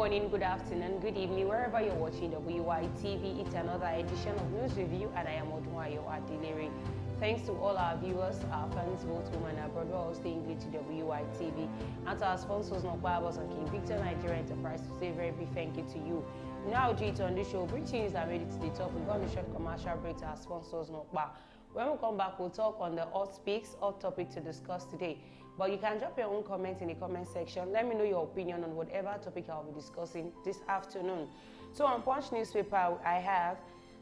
morning, good afternoon, good evening, wherever you're watching WY TV. It's another edition of News Review, and I am Odunwayo Adelere. Thanks to all our viewers, our fans, both home and abroad, who are all staying glued to WY TV, and to our sponsors, Nokbabos and King Victor Nigeria Enterprise, to say a very big thank you to you. Now, due to on this show, bring things are ready to the top. We're going to short commercial break to our sponsors, Nokba. When we come back, we'll talk on the hot speaks, hot topic to discuss today. But you can drop your own comments in the comment section. Let me know your opinion on whatever topic I'll be discussing this afternoon. So on Punch newspaper, I have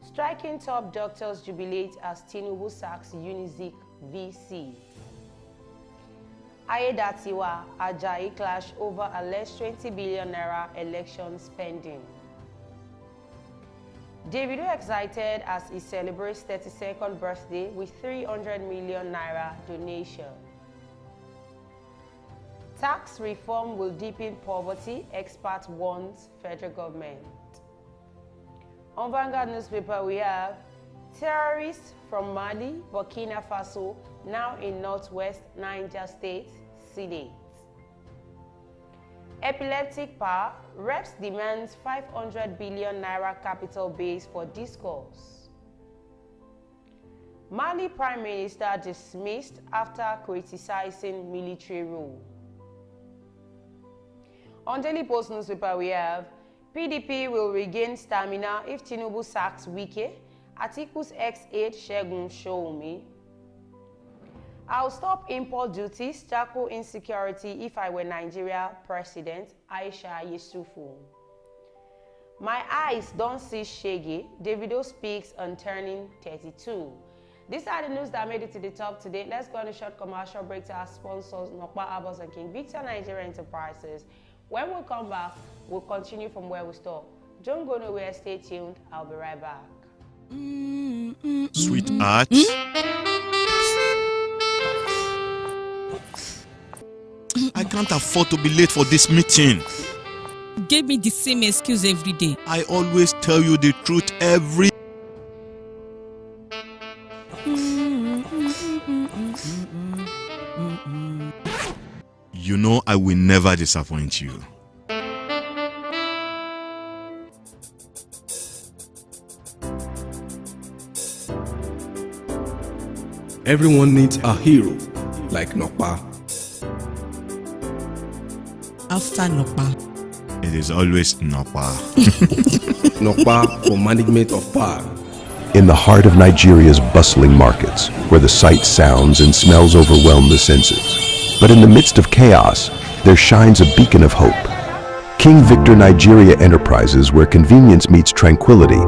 striking top doctors jubilate as Tinubu sacks Unizik VC. Ayedatiwa Ajayi clash over alleged 20 billion naira election spending. Davido excited as he celebrates 32nd birthday with 300 million naira donation. Tax reform will deepen poverty, expert warns federal government. On Vanguard newspaper, we have terrorists from Mali, Burkina Faso, now in northwest Niger State, State. Epileptic power, reps demands 500 billion naira capital base for discourse. Mali Prime Minister dismissed after criticizing military rule. On Daily Post newspaper, we have PDP will regain stamina if Tinubu sacks Wike. Atiku's ex-aide Segun Sowunmi. I'll stop import duties, tackle insecurity if I were Nigeria president, Aisha Yusufu. My eyes don't see shaggy, Davido speaks on turning 32. These are the news that made it to the top today. Let's go on a short commercial break to our sponsors, Nokbabos and King Victor Nigeria Enterprises. When we come back, we'll continue from where we stop. Don't go nowhere, stay tuned. I'll be right back. Sweetheart. I can't afford to be late for this meeting. Give me the same excuse every day. I always tell you the truth every... You know I will never disappoint you. Everyone needs a hero like Nokpa. After Nokpa, It is always Napa. Nokpa for management of power. In the heart of Nigeria's bustling markets, where the sights, sounds, and smells overwhelm the senses. But in the midst of chaos, there shines a beacon of hope. King Victor Nigeria Enterprises, where convenience meets tranquility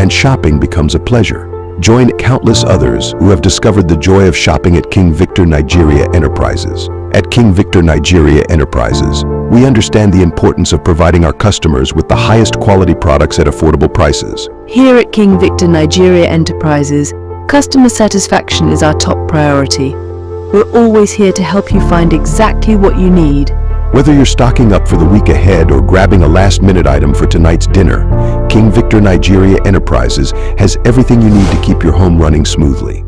and shopping becomes a pleasure. Join countless others who have discovered the joy of shopping at King Victor Nigeria Enterprises. At King Victor Nigeria Enterprises, we understand the importance of providing our customers with the highest quality products at affordable prices. Here at King Victor Nigeria Enterprises, customer satisfaction is our top priority. We're always here to help you find exactly what you need. Whether you're stocking up for the week ahead or grabbing a last-minute item for tonight's dinner, King Victor Nigeria Enterprises has everything you need to keep your home running smoothly.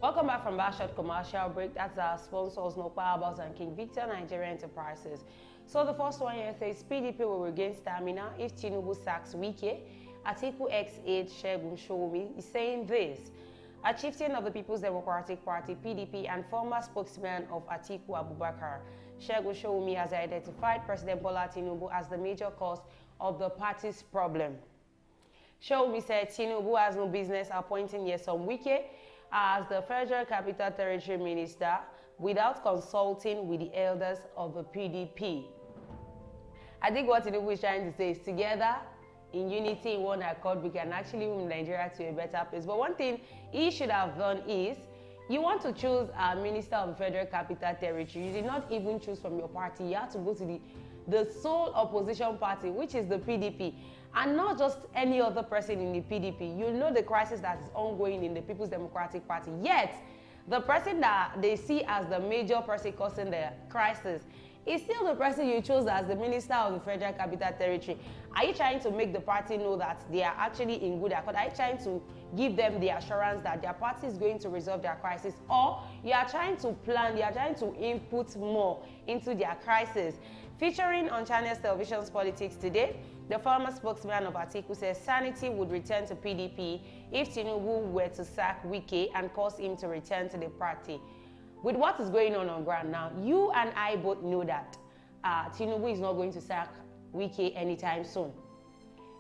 Welcome back from that short commercial break. That's our sponsors, Nokbabos and King Victor Nigeria Enterprises. So the first one here says PDP will regain stamina if Tinubu sacks Wike. Atiku ex-aide Segun Sowunmi is saying this. A chieftain of the People's Democratic Party, PDP, and former spokesman of Atiku Abubakar, Segun Sowunmi, has identified President Bola Tinubu as the major cause of the party's problem. Sowunmi said Tinubu has no business appointing Nyesom Wike as the Federal Capital Territory Minister without consulting with the elders of the PDP. I think what Tinubu is trying to say is together, in unity, in one accord, we can actually move Nigeria to a better place. But one thing he should have done is, you want to choose a minister of the Federal Capital Territory. You did not even choose from your party. You have to go to the sole opposition party, which is the PDP, and not just any other person in the PDP. You know the crisis that is ongoing in the People's Democratic Party. Yet, the person that they see as the major person causing the crisis is still the person you chose as the Minister of the Federal Capital Territory. Are you trying to make the party know that they are actually in good accord? Are you trying to give them the assurance that their party is going to resolve their crisis? Or you are trying to plan, you are trying to input more into their crisis? Featuring on Channels Television's Politics Today, the former spokesman of Atiku says sanity would return to PDP if Tinubu were to sack Wike and cause him to return to the party. With what is going on ground now, you and I both know that Tinubu is not going to sack Wike anytime soon.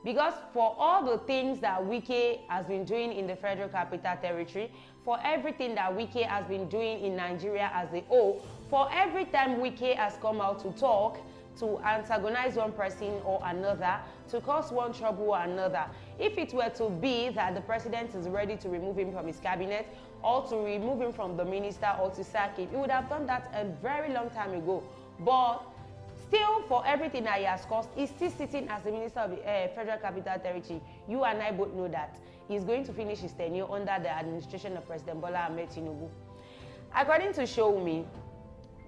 Because for all the things that Wike has been doing in the Federal Capital Territory, for everything that Wike has been doing in Nigeria as a whole, for every time Wike has come out to talk, to antagonize one person or another, to cause one trouble or another, if it were to be that the president is ready to remove him from his cabinet, or to remove him from the minister, or to sack him, he would have done that a very long time ago. But still, for everything that he has caused, he's still sitting as the Minister of the Federal Capital Territory. You and I both know that he's going to finish his tenure under the administration of President Bola Ahmed Tinubu. According to Sowunmi,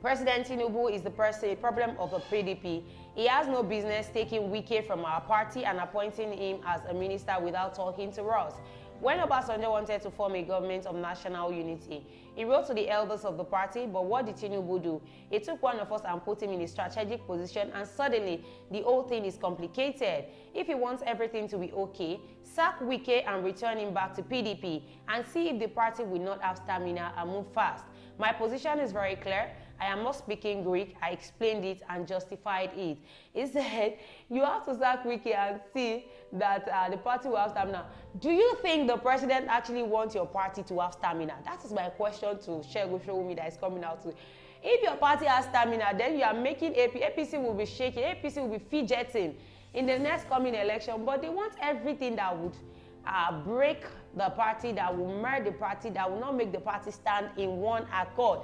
President Tinubu is the problem of the PDP. He has no business taking Wike from our party and appointing him as a minister without talking to us. When Obasanjo wanted to form a government of national unity, he wrote to the elders of the party, but what did Tinubu do? He took one of us and put him in a strategic position, and suddenly the whole thing is complicated. If he wants everything to be okay, sack Wike and return him back to PDP and see if the party will not have stamina and move fast. My position is very clear. I am not speaking Greek. I explained it and justified it. He said, you have to sack Wike and see that the party will have stamina. Do you think the president actually wants your party to have stamina? That is my question to Segun Sowunmi that is coming out today. If your party has stamina, then you are making APC will be shaking, APC will be fidgeting in the next coming election. But they want everything that would break the party, that will murder the party, that will not make the party stand in one accord.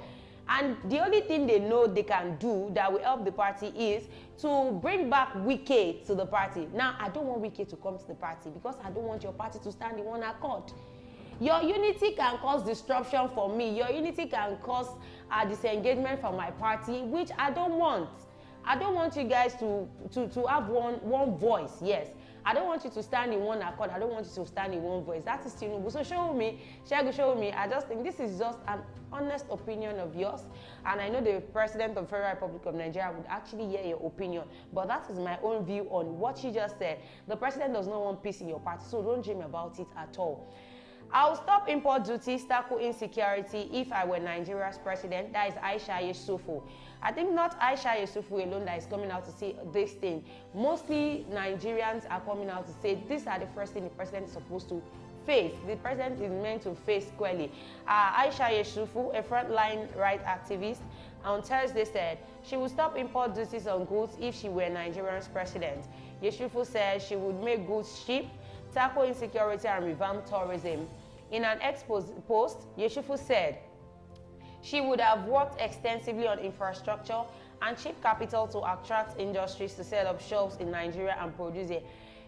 And the only thing they know they can do that will help the party is to bring back Wike to the party. Now, I don't want Wike to come to the party because I don't want your party to stand in one accord. Your unity can cause disruption for me. Your unity can cause disengagement from my party, which I don't want. I don't want you guys to have one voice, yes. I don't want you to stand in one accord. I don't want you to stand in one voice. That is Tinubu. So Segun Sowunmi, I just think this is just an honest opinion of yours. And I know the President of the Federal Republic of Nigeria would actually hear your opinion. But that is my own view on what you just said. The President does not want peace in your party, so don't dream about it at all. I'll stop import duties, tackle insecurity if I were Nigeria's president. That is Aisha Yesufu. I think not Aisha Yesufu alone that is coming out to say this thing. Mostly Nigerians are coming out to say these are the first thing the president is supposed to face. The president is meant to face squarely. Aisha Yesufu, a frontline rights activist, on Thursday said she would stop import duties on goods if she were Nigeria's president. Yesufu said she would make goods cheap, tackle insecurity and revamp tourism. In an post, Yesufu said she would have worked extensively on infrastructure and cheap capital to attract industries to set up shops in Nigeria and produce it.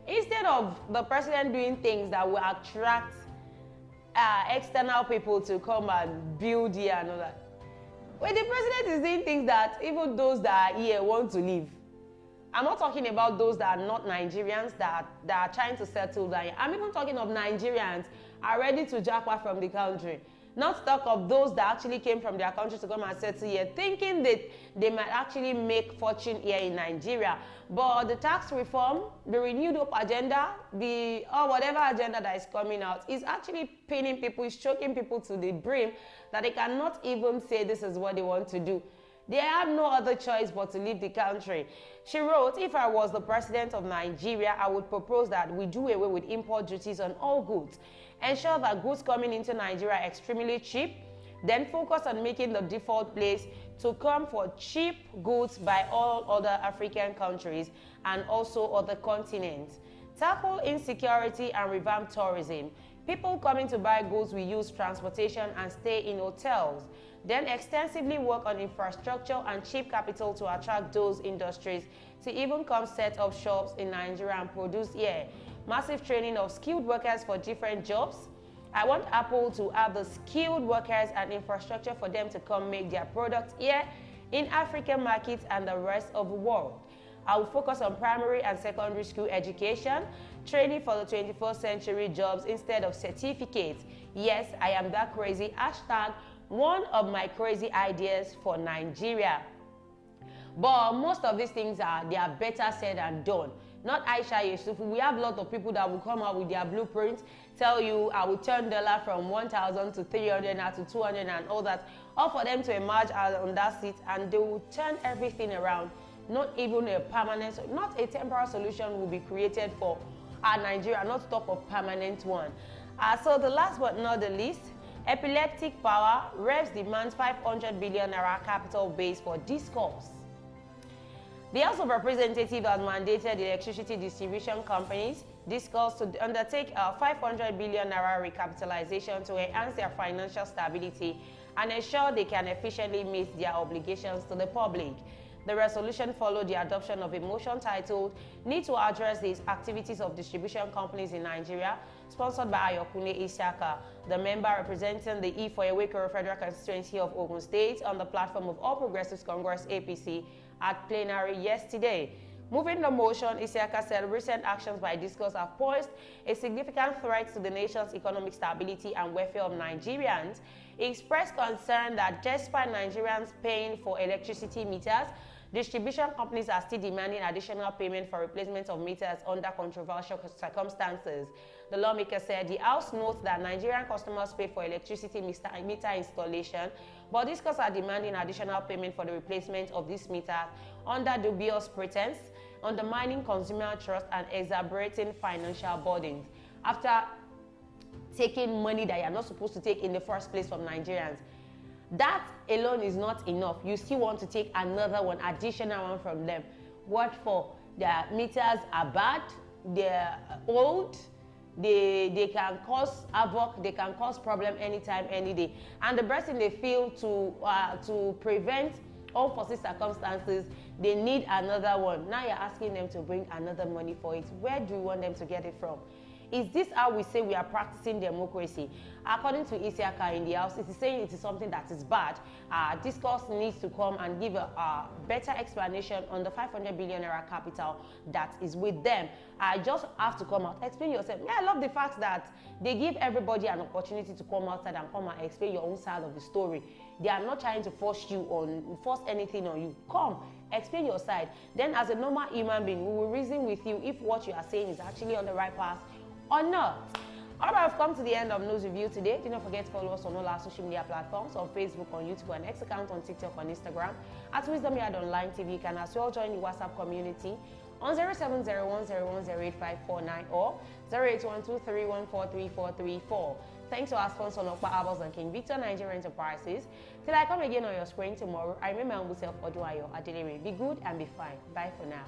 Instead of the president doing things that will attract external people to come and build here and all that. When the president is doing things that even those that are here want to leave. I'm not talking about those that are not Nigerians that are trying to settle down. I'm even talking of Nigerians are ready to japa from the country. Not talk of those that actually came from their country to come and settle here, thinking that they might actually make fortune here in Nigeria. But the tax reform, the renewed hope agenda, whatever agenda that is coming out is actually pinning people, is choking people to the brim that they cannot even say this is what they want to do. They have no other choice but to leave the country. She wrote, if I was the president of Nigeria, I would propose that we do away with import duties on all goods, ensure that goods coming into Nigeria are extremely cheap, then focus on making the default place to come for cheap goods by all other African countries and also other continents. Tackle insecurity and revamp tourism. People coming to buy goods will use transportation and stay in hotels. Then extensively work on infrastructure and cheap capital to attract those industries to even come set up shops in Nigeria and produce here. Massive training of skilled workers for different jobs. I want Apple to have the skilled workers and infrastructure for them to come make their products here in African markets and the rest of the world. I will focus on primary and secondary school education, training for the 21st century jobs instead of certificates. Yes, I am that crazy. Hashtag one of my crazy ideas for Nigeria. But most of these things are better said than done. Not Aisha Yusufu. We have a lot of people that will come out with their blueprints, tell you I will turn dollar from 1,000 to 300 now to 200 and all that, all for them to emerge on that seat, and they will turn everything around. Not even a permanent, not a temporary solution will be created for Nigeria, not to talk of permanent one. So the last but not the least, epileptic power, Revs demands 500 billion naira capital base for discourse. The House of Representatives has mandated electricity distribution companies, discourse, to undertake a 500 billion naira recapitalization to enhance their financial stability and ensure they can efficiently meet their obligations to the public. The resolution followed the adoption of a motion titled "Need to Address the Activities of Distribution Companies in Nigeria," sponsored by Ayokunle Isiaka, the member representing the Ifo-Ewekoro Federal Constituency of Ogun State, on the platform of All Progressives Congress (APC) at plenary yesterday. Moving the motion, Isiaka said recent actions by discourse have posed a significant threat to the nation's economic stability and welfare of Nigerians. He expressed concern that despite Nigerians paying for electricity meters, distribution companies are still demanding additional payment for replacement of meters under controversial circumstances. The lawmaker said the House notes that Nigerian customers pay for electricity meter installation, but discourse are demanding additional payment for the replacement of these meters under dubious pretense, undermining consumer trust and exacerbating financial burdens. After taking money that you are not supposed to take in the first place from Nigerians, that alone is not enough. You still want to take another one, additional one from them. What for? Their meters are bad, they're old, they can cause havoc, they can cause problem anytime, any day. And the best thing they feel to prevent unforeseen circumstances, they need another one. Now you're asking them to bring another money for it. Where do you want them to get it from? Is this how we say we are practicing democracy? According to Isiaka in the House, it is saying it is something that is bad. Discourse needs to come and give a better explanation on the 500 billion naira capital that is with them. I just have to come out, explain yourself. Yeah, I love the fact that they give everybody an opportunity to come outside and come and explain your own side of the story. They are not trying to force anything on you. Come, explain your side. Then as a normal human being, we will reason with you if what you are saying is actually on the right path or not. All right, I've come to the end of News Review today. Do not forget to follow us on all our social media platforms, on Facebook, on YouTube, on X account, on TikTok, on Instagram, at Wisdom Yard Online TV. You can as well join the WhatsApp community on 0701010854 or 0812314334. Thanks to our sponsor, Nokpa Arbors and King Victor Nigeria Enterprises. Till I come again on your screen tomorrow, I remember myself, Oduayo Adelere. Be good and be fine. Bye for now.